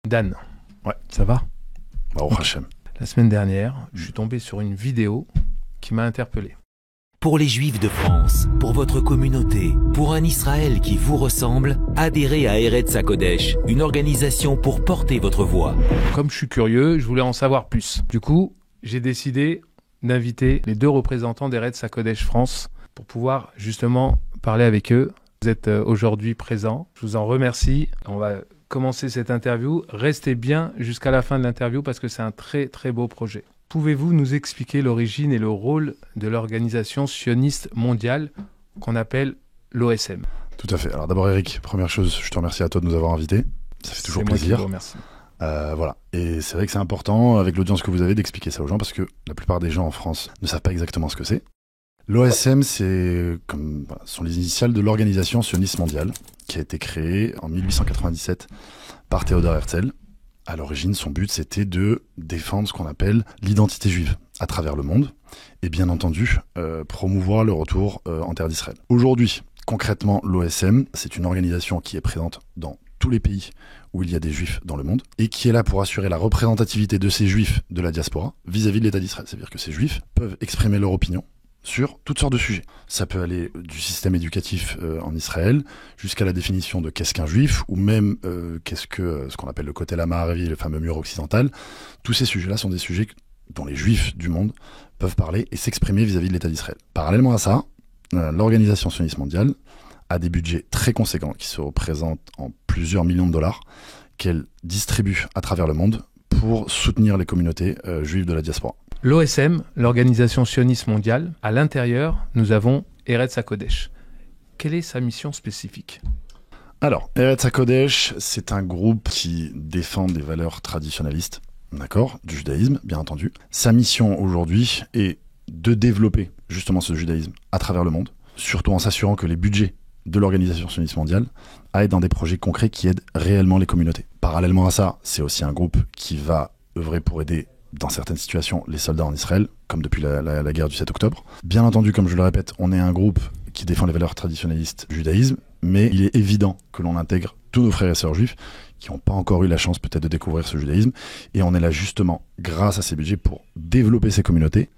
Dan, Ouais. ça va? Baruch Hashem. La semaine dernière, je suis tombé sur une vidéo qui m'a interpellé. Pour les Juifs de France, pour votre communauté, pour un Israël qui vous ressemble, adhérez à Eretz HaKodesh, une organisation pour porter votre voix. Comme je suis curieux, je voulais en savoir plus. Du coup, j'ai décidé d'inviter les 2 représentants d'Eretz HaKodesh France pour pouvoir justement parler avec eux. Vous êtes aujourd'hui présents, je vous en remercie. On va commencer cette interview. Restez bien jusqu'à la fin de l'interview parce que c'est un très très beau projet. Pouvez-vous nous expliquer l'origine et le rôle de l'organisation sioniste mondiale qu'on appelle l'OSM? Tout à fait. Alors d'abord Eric, première chose, je te remercie à toi de nous avoir invités. Ça fait toujours plaisir. C'est moi qui vous remercie. Voilà. Et c'est vrai que c'est important, avec l'audience que vous avez, d'expliquer ça aux gens parce que la plupart des gens en France ne savent pas exactement ce que c'est. L'OSM, c'est sont les initiales de l'organisation sioniste mondiale qui a été créée en 1897 par Theodor Herzl. À l'origine, son but, c'était de défendre ce qu'on appelle l'identité juive à travers le monde et bien entendu promouvoir le retour en terre d'Israël. Aujourd'hui, concrètement, l'OSM, c'est une organisation qui est présente dans tous les pays où il y a des juifs dans le monde et qui est là pour assurer la représentativité de ces juifs de la diaspora vis-à-vis de l'État d'Israël. C'est-à-dire que ces juifs peuvent exprimer leur opinion sur toutes sortes de sujets. Ça peut aller du système éducatif en Israël jusqu'à la définition de qu'est-ce qu'un juif ou même ce qu'on appelle le Kotel HaMaaravi, le fameux mur occidental. Tous ces sujets-là sont des sujets dont les juifs du monde peuvent parler et s'exprimer vis-à-vis de l'État d'Israël. Parallèlement à ça, l'organisation sioniste mondiale a des budgets très conséquents qui se représentent en plusieurs millions de dollars qu'elle distribue à travers le monde pour soutenir les communautés juives de la diaspora. L'OSM, l'organisation sioniste mondiale, à l'intérieur, nous avons Eretz HaKodesh. Quelle est sa mission spécifique? Alors, Eretz HaKodesh, c'est un groupe qui défend des valeurs traditionnalistes, d'accord, du judaïsme, bien entendu. Sa mission aujourd'hui est de développer justement ce judaïsme à travers le monde, surtout en s'assurant que les budgets de l'organisation sioniste mondiale aillent dans des projets concrets qui aident réellement les communautés. Parallèlement à ça, c'est aussi un groupe qui va œuvrer pour aider dans certaines situations, les soldats en Israël, comme depuis la guerre du 7 octobre. Bien entendu, comme je le répète, on est un groupe qui défend les valeurs traditionnalistes du judaïsme, mais il est évident que l'on intègre tous nos frères et sœurs juifs qui n'ont pas encore eu la chance peut-être de découvrir ce judaïsme, et on est là justement, grâce à ces budgets, pour développer ces communautés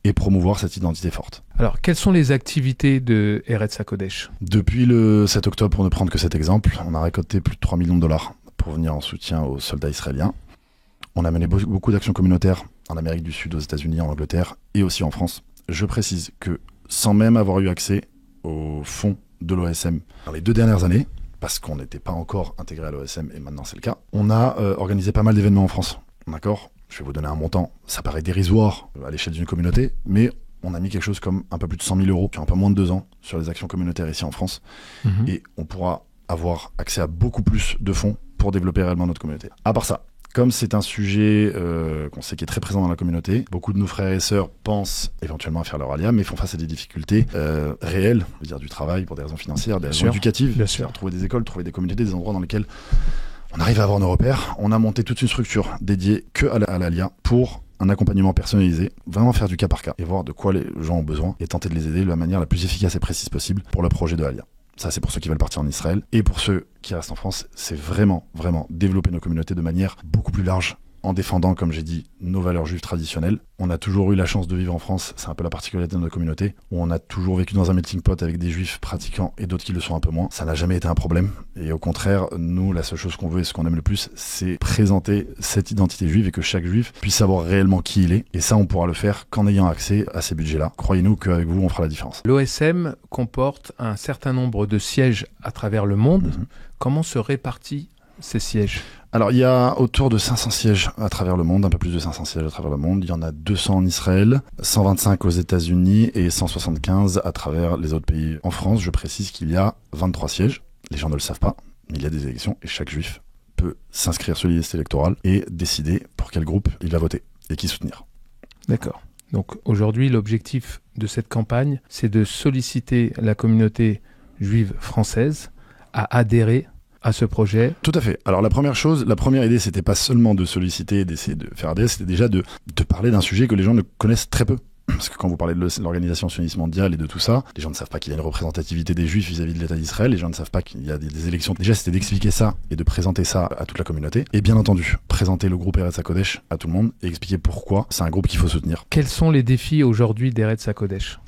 et promouvoir cette identité forte. Alors, quelles sont les activités de Eretz HaKodesh? Depuis le 7 octobre, pour ne prendre que cet exemple, on a récolté plus de 3 millions de dollars pour venir en soutien aux soldats israéliens. On a mené beaucoup d'actions communautaires en Amérique du Sud, aux États-Unis, en Angleterre et aussi en France. Je précise que sans même avoir eu accès aux fonds de l'OSM dans les 2 dernières années, parce qu'on n'était pas encore intégré à l'OSM et maintenant c'est le cas, on a organisé pas mal d'événements en France. D'accord ? Je vais vous donner un montant. Ça paraît dérisoire à l'échelle d'une communauté, mais on a mis quelque chose comme un peu plus de 100 000 euros, qui ont un peu moins de 2 ans, sur les actions communautaires ici en France. Et on pourra avoir accès à beaucoup plus de fonds pour développer réellement notre communauté. À part ça, comme c'est un sujet qu'on sait qui est très présent dans la communauté, beaucoup de nos frères et sœurs pensent éventuellement à faire leur alia, mais font face à des difficultés réelles, je veux dire du travail pour des raisons financières, des raisons éducatives, bien sûr. Trouver des écoles, trouver des communautés, des endroits dans lesquels on arrive à avoir nos repères. On a monté toute une structure dédiée que à l'alia pour un accompagnement personnalisé, vraiment faire du cas par cas et voir de quoi les gens ont besoin et tenter de les aider de la manière la plus efficace et précise possible pour le projet de alia. Ça, c'est pour ceux qui veulent partir en Israël. Et pour ceux qui restent en France, c'est vraiment développer nos communautés de manière beaucoup plus large, en défendant, comme j'ai dit, nos valeurs juives traditionnelles. On a toujours eu la chance de vivre en France, c'est un peu la particularité de notre communauté, où on a toujours vécu dans un melting pot avec des juifs pratiquants et d'autres qui le sont un peu moins. Ça n'a jamais été un problème. Et au contraire, nous, la seule chose qu'on veut et ce qu'on aime le plus, c'est présenter cette identité juive et que chaque juif puisse savoir réellement qui il est. Et ça, on pourra le faire qu'en ayant accès à ces budgets-là. Croyez-nous qu'avec vous, on fera la différence. L'OSM comporte un certain nombre de sièges à travers le monde. Comment se répartit ces sièges? Alors, il y a autour de 500 sièges à travers le monde, un peu plus de 500 sièges à travers le monde. Il y en a 200 en Israël, 125 aux États-Unis et 175 à travers les autres pays. En France, je précise qu'il y a 23 sièges. Les gens ne le savent pas, mais il y a des élections et chaque juif peut s'inscrire sur les listes électorales et décider pour quel groupe il va voter et qui soutenir. D'accord. Donc aujourd'hui, l'objectif de cette campagne, c'est de solliciter la communauté juive française à adhérer à ce projet. Tout à fait. Alors la première idée, c'était pas seulement de solliciter, d'essayer de faire adhérer, c'était déjà de parler d'un sujet que les gens ne connaissent très peu. Parce que quand vous parlez de l'organisation sioniste mondiale et de tout ça, les gens ne savent pas qu'il y a une représentativité des Juifs vis-à-vis de l'État d'Israël, les gens ne savent pas qu'il y a des élections. Déjà, c'était d'expliquer ça et de présenter ça à toute la communauté. Et bien entendu, présenter le groupe Eretz HaKodesh à tout le monde et expliquer pourquoi c'est un groupe qu'il faut soutenir. Quels sont les défis aujourd'hui d'Eretz HaKodesh ?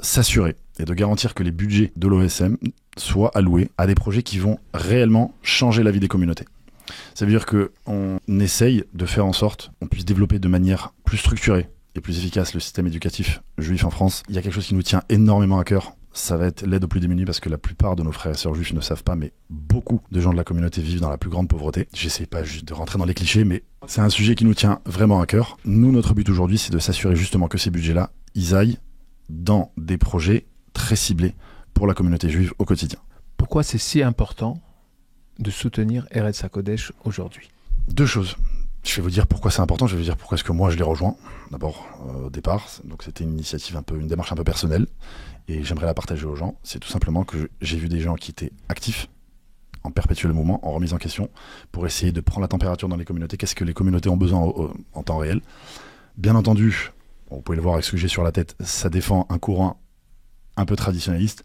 S'assurer et de garantir que les budgets de l'OSM soient alloués à des projets qui vont réellement changer la vie des communautés. Ça veut dire qu'on essaye de faire en sorte qu'on puisse développer de manière plus structurée et plus efficace le système éducatif juif en France. Il y a quelque chose qui nous tient énormément à cœur, ça va être l'aide aux plus démunis, parce que la plupart de nos frères et sœurs juifs ne savent pas, mais beaucoup de gens de la communauté vivent dans la plus grande pauvreté. J'essaie pas juste de rentrer dans les clichés, mais c'est un sujet qui nous tient vraiment à cœur. Nous, notre but aujourd'hui, c'est de s'assurer justement que ces budgets-là, ils aillent dans des projets très ciblés pour la communauté juive au quotidien. Pourquoi c'est si important de soutenir Eretz HaKodesh aujourd'hui ? Deux choses. Je vais vous dire pourquoi c'est important, je vais vous dire pourquoi est-ce que moi je l'ai rejoint. D'abord, au départ, donc c'était une initiative une démarche un peu personnelle, et j'aimerais la partager aux gens. C'est tout simplement que j'ai vu des gens qui étaient actifs, en perpétuel mouvement, en remise en question, pour essayer de prendre la température dans les communautés. Qu'est-ce que les communautés ont besoin en temps réel ? Bien entendu, vous pouvez le voir avec ce que j'ai sur la tête, ça défend un courant un peu traditionnaliste,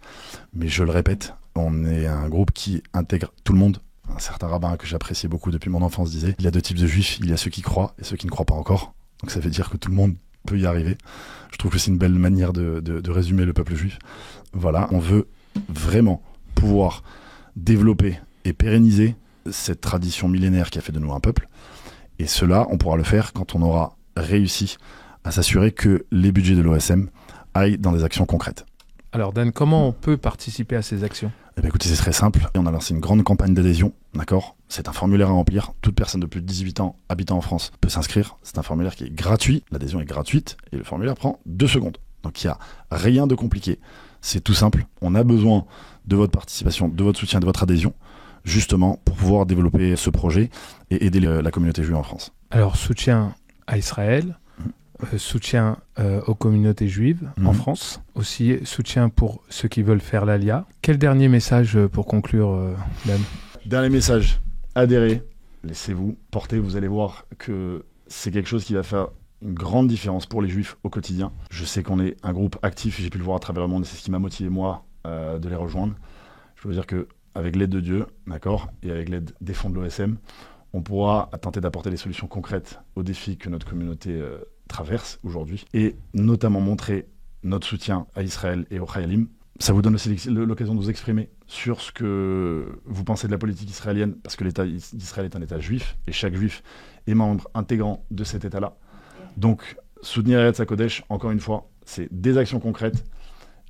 mais je le répète, on est un groupe qui intègre tout le monde. Un certain rabbin que j'appréciais beaucoup depuis mon enfance disait, il y a deux types de juifs, il y a ceux qui croient et ceux qui ne croient pas encore. Donc ça veut dire que tout le monde peut y arriver. Je trouve que c'est une belle manière de résumer le peuple juif. Voilà, on veut vraiment pouvoir développer et pérenniser cette tradition millénaire qui a fait de nous un peuple. Et cela, on pourra le faire quand on aura réussi à s'assurer que les budgets de l'OSM aillent dans des actions concrètes. Alors Dan, comment on peut participer à ces actions ? Eh bien, écoutez, c'est très simple. On a lancé une grande campagne d'adhésion, d'accord ? C'est un formulaire à remplir. Toute personne de plus de 18 ans habitant en France peut s'inscrire. C'est un formulaire qui est gratuit. L'adhésion est gratuite et le formulaire prend 2 secondes. Donc, il n'y a rien de compliqué. C'est tout simple. On a besoin de votre participation, de votre soutien, de votre adhésion, justement, pour pouvoir développer ce projet et aider la communauté juive en France. Alors, soutien à Israël, soutien aux communautés juives en France, aussi soutien pour ceux qui veulent faire l'Alia. Quel dernier message pour conclure, Dan ? Dernier message, adhérez, laissez-vous porter, vous allez voir que c'est quelque chose qui va faire une grande différence pour les juifs au quotidien. Je sais qu'on est un groupe actif, j'ai pu le voir à travers le monde, et c'est ce qui m'a motivé moi de les rejoindre. Je veux dire qu'avec l'aide de Dieu, d'accord, et avec l'aide des fonds de l'OSM, on pourra tenter d'apporter des solutions concrètes aux défis que notre communauté traverse aujourd'hui, et notamment montrer notre soutien à Israël et aux Chayalim. Ça vous donne aussi l'occasion de vous exprimer sur ce que vous pensez de la politique israélienne, parce que l'État d'Israël est un État juif, et chaque juif est membre intégrant de cet État-là. Donc, soutenir Eretz HaKodesh, encore une fois, c'est des actions concrètes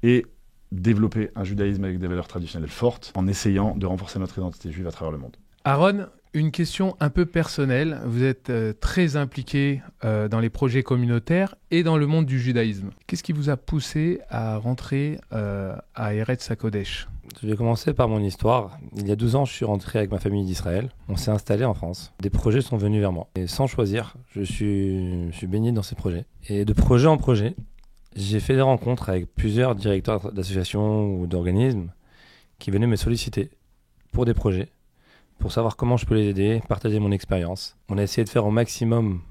et développer un judaïsme avec des valeurs traditionnelles fortes, en essayant de renforcer notre identité juive à travers le monde. Aaron, une question un peu personnelle. Vous êtes très impliqué dans les projets communautaires et dans le monde du judaïsme. Qu'est-ce qui vous a poussé à rentrer à Eretz HaKodesh ? Je vais commencer par mon histoire. Il y a 12 ans, je suis rentré avec ma famille d'Israël. On s'est installé en France. Des projets sont venus vers moi. Et sans choisir, je suis baigné dans ces projets. Et de projet en projet, j'ai fait des rencontres avec plusieurs directeurs d'associations ou d'organismes qui venaient me solliciter pour des projets, pour savoir comment je peux les aider, partager mon expérience. On a essayé de faire au maximum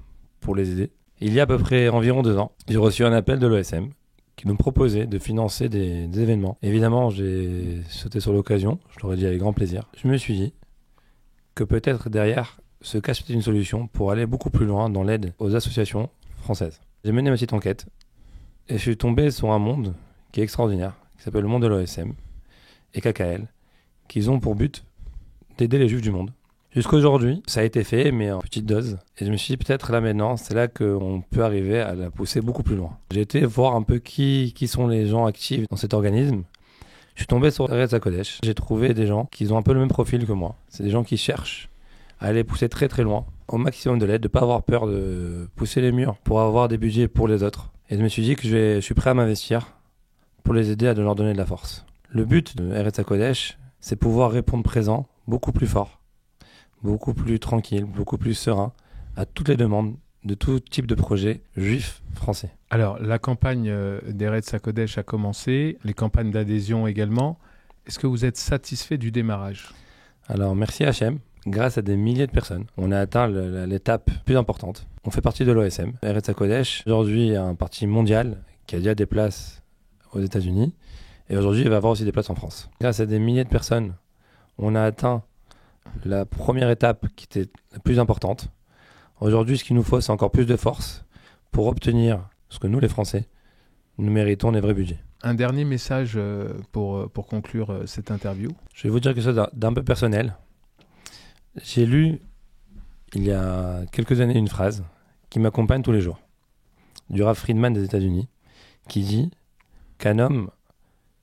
pour les aider. Il y a à peu près environ 2 ans, j'ai reçu un appel de l'OSM qui nous proposait de financer des événements. Évidemment, j'ai sauté sur l'occasion, je l'aurais dit avec grand plaisir. Je me suis dit que peut-être derrière se cache une solution pour aller beaucoup plus loin dans l'aide aux associations françaises. J'ai mené ma petite enquête et je suis tombé sur un monde qui est extraordinaire, qui s'appelle le monde de l'OSM et KKL, qui ont pour but d'aider les juifs du monde. Jusqu'aujourd'hui, ça a été fait, mais en petite dose. Et je me suis dit, peut-être là maintenant, c'est là qu'on peut arriver à la pousser beaucoup plus loin. J'ai été voir un peu qui sont les gens actifs dans cet organisme. Je suis tombé sur Eretz HaKodesh. J'ai trouvé des gens qui ont un peu le même profil que moi. C'est des gens qui cherchent à aller pousser très très loin, au maximum de l'aide, de ne pas avoir peur de pousser les murs pour avoir des budgets pour les autres. Et je me suis dit que je suis prêt à m'investir pour les aider à leur donner de la force. Le but de Eretz HaKodesh, c'est pouvoir répondre présent, beaucoup plus fort, beaucoup plus tranquille, beaucoup plus serein à toutes les demandes de tout type de projet juif français. Alors, la campagne d'Eretz HaKodesh a commencé, les campagnes d'adhésion également. Est-ce que vous êtes satisfait du démarrage ? Alors, merci Hachem. Grâce à des milliers de personnes, on a atteint l'étape plus importante. On fait partie de l'OSM. Eretz HaKodesh, aujourd'hui, est un parti mondial qui a déjà des places aux États-Unis. Et aujourd'hui, il va avoir aussi des places en France. Grâce à des milliers de personnes, on a atteint la première étape qui était la plus importante. Aujourd'hui, ce qu'il nous faut, c'est encore plus de force pour obtenir ce que nous, les Français, nous méritons les vrais budgets. Un dernier message pour conclure cette interview. Je vais vous dire quelque chose d'un peu personnel. J'ai lu, il y a quelques années, une phrase qui m'accompagne tous les jours, du Ralph Friedman des États-Unis, qui dit qu'un homme,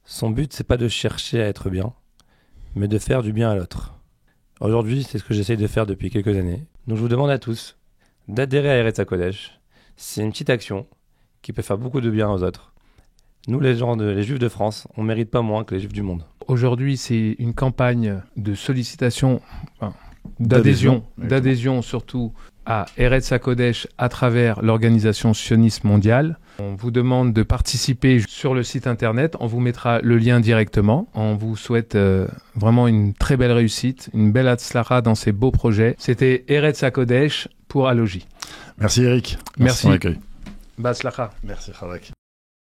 son but, c'est pas de chercher à être bien, mais de faire du bien à l'autre. Aujourd'hui, c'est ce que j'essaye de faire depuis quelques années. Donc je vous demande à tous d'adhérer à Eretz HaKodesh. C'est une petite action qui peut faire beaucoup de bien aux autres. Nous, les Juifs de France, on ne mérite pas moins que les Juifs du monde. Aujourd'hui, c'est une campagne de sollicitation, d'adhésion surtout à Eretz HaKodesh à travers l'organisation sioniste mondiale. On vous demande de participer sur le site internet. On vous mettra le lien directement. On vous souhaite vraiment une très belle réussite, une belle hatzlacha dans ces beaux projets. C'était Eretz HaKodesh pour Alogi. Merci Eric. Merci. Pour l'accueil. Batzlacha. Merci Khalak.